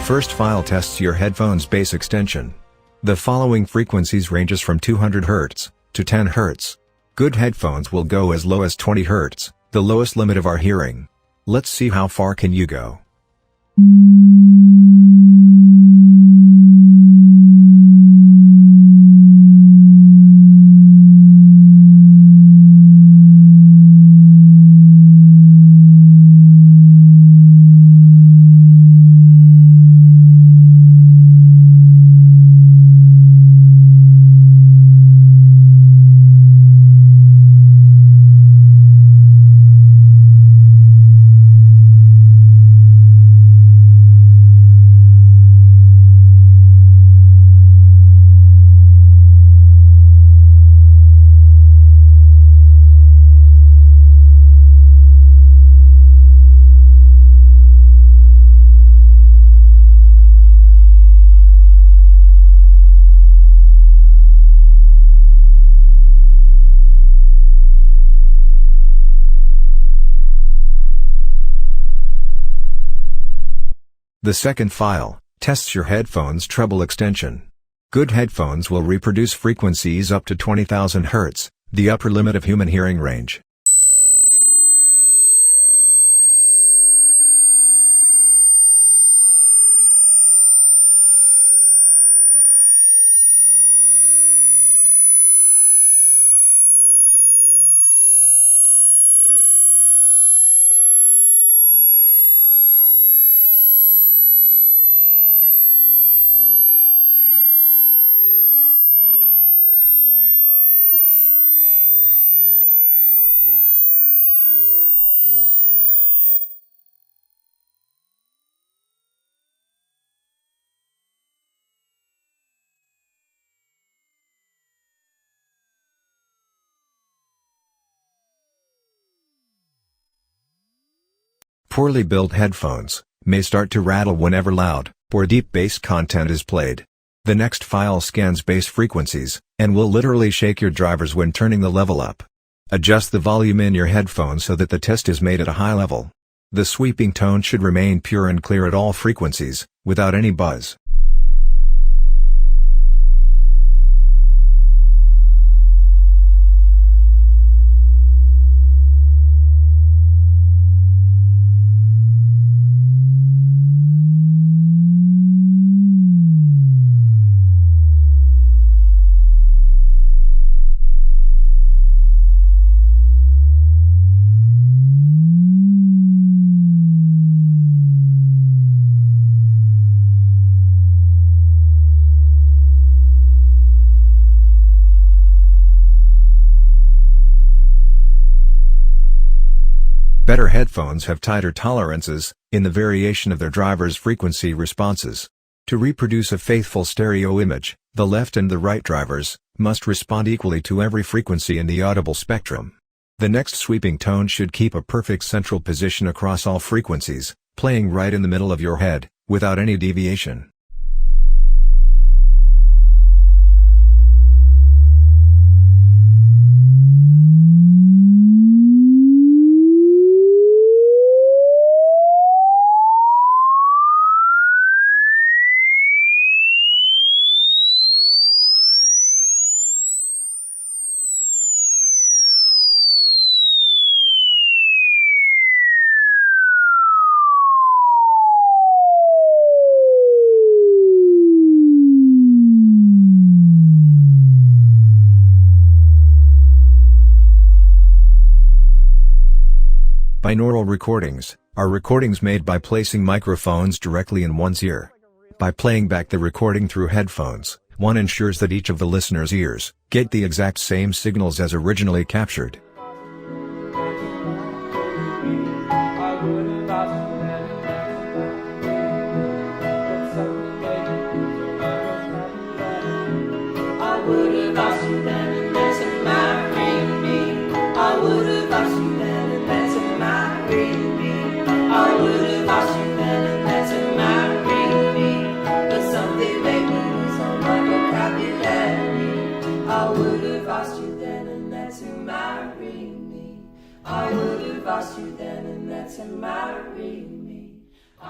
first file tests your headphone's bass extension. The following frequencies ranges from 200 Hz to 10 Hz. Good headphones will go as low as 20 Hz, the lowest limit of our hearing. Let's see how far can you go. The second file tests your headphone's treble extension. Good headphones will reproduce frequencies up to 20,000 Hz, the upper limit of human hearing range. Poorly built headphones may start to rattle whenever loud or deep bass content is played. The next file scans bass frequencies and will literally shake your drivers when turning the level up. Adjust the volume in your headphones so that the test is made at a high level. The sweeping tone should remain pure and clear at all frequencies, without any buzz. Better headphones have tighter tolerances in the variation of their driver's frequency responses. To reproduce a faithful stereo image, the left and the right drivers must respond equally to every frequency in the audible spectrum. The next sweeping tone should keep a perfect central position across all frequencies, playing right in the middle of your head, without any deviation. Binaural recordings are recordings made by placing microphones directly in one's ear. By playing back the recording through headphones, one ensures that each of the listener's ears get the exact same signals as originally captured.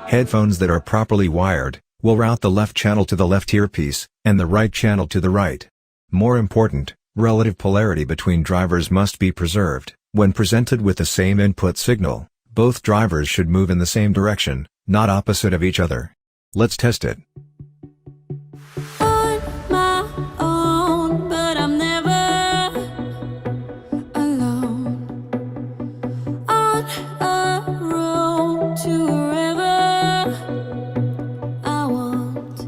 Headphones that are properly wired will route the left channel to the left earpiece, and the right channel to the right. More important, relative polarity between drivers must be preserved. When presented with the same input signal, both drivers should move in the same direction, not opposite of each other. Let's test it. On my own, but I'm never alone. On a road to wherever I want.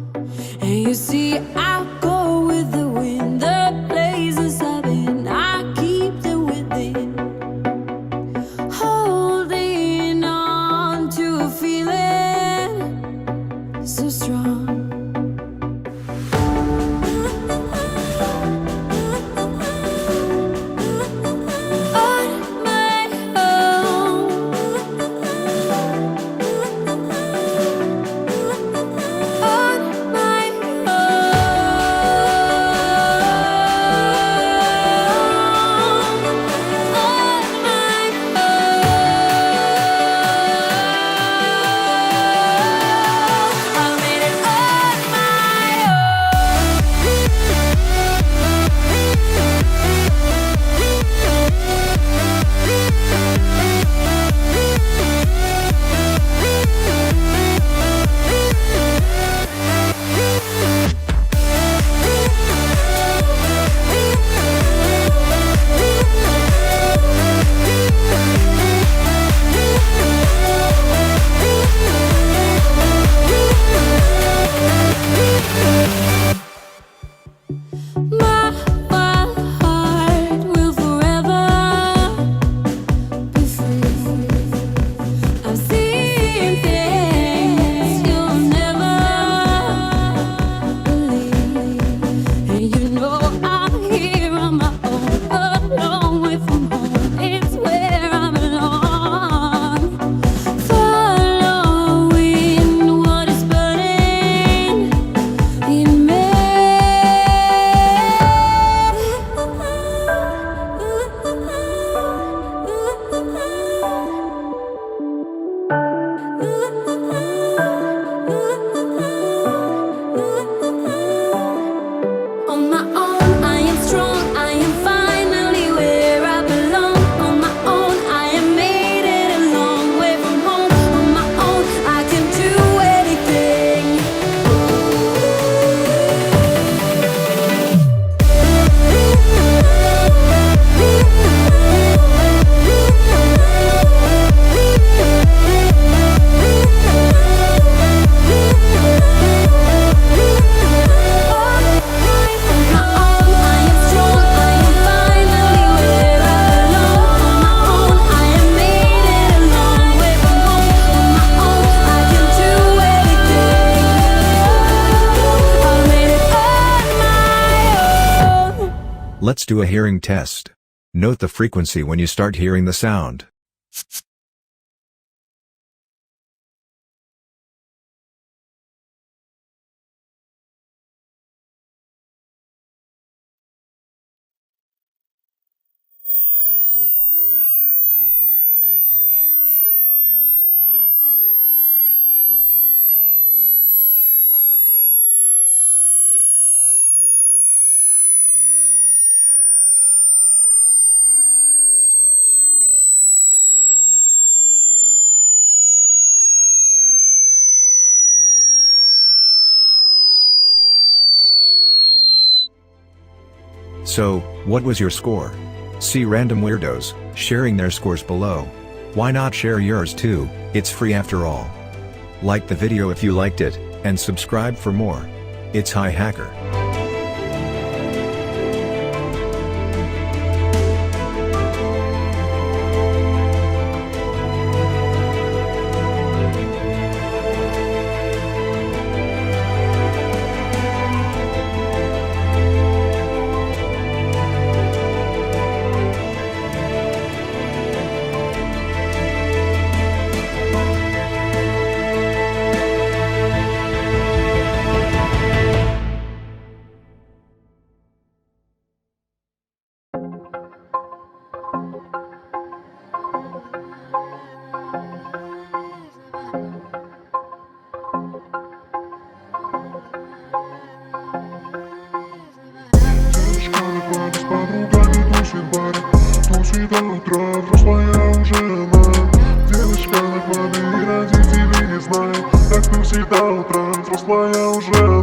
And you see, I go with the wind, the places I've been, I keep them within. Holding on to a feeling so strong. Let's do a hearing test. Note the frequency when you start hearing the sound. So, what was your score? See random weirdos sharing their scores below. Why not share yours too? It's free after all. Like the video if you liked it, and subscribe for more. It's Hi Hacker. прошлое уже нам. Девочка, на хвали, ради тебя не знаю, как ты всегда утром, взрослая уже.